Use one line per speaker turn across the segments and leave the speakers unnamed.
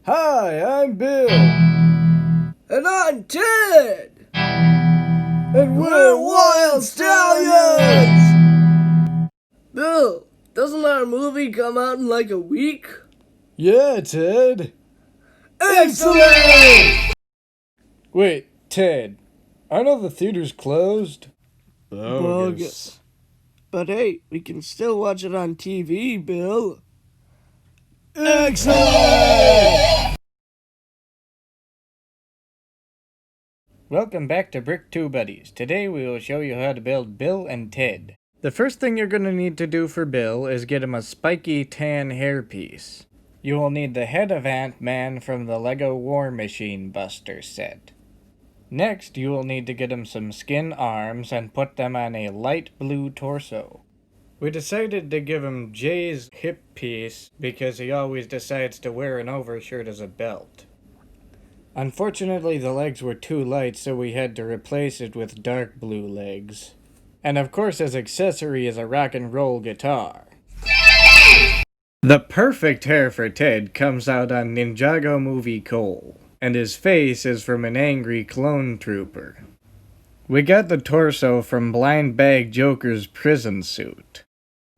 Hi, I'm Bill.
And I'm Ted!
And
We're Wild Stallions! Bill, doesn't our movie come out in like a week?
Yeah, Ted.
Excellent!
Wait, Ted. Aren't all the theaters closed?
Bogus. But hey, we can still watch it on TV, Bill.
Excellent!
Welcome back to Brick 2 Buddies. Today we will show you how to build Bill and Ted. The first thing you're going to need to do for Bill is get him a spiky tan hairpiece. You will need the head of Ant-Man from the LEGO War Machine Buster set. Next, you will need to get him some skin arms and put them on a light blue torso. We decided to give him Jay's hip piece because he always decides to wear an overshirt as a belt. Unfortunately, the legs were too light, so we had to replace it with dark blue legs. And of course, his accessory is a rock and roll guitar. The perfect hair for Ted comes out on Ninjago Movie Coal, and his face is from an angry clone trooper. We got the torso from Blind Bag Joker's prison suit.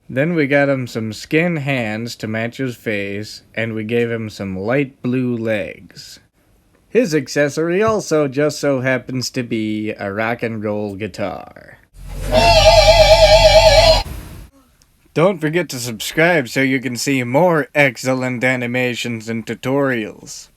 Then we got him some skin hands to match his face, and we gave him some light blue legs. His accessory also just so happens to be a rock and roll guitar. Don't forget to subscribe so you can see more excellent animations and tutorials.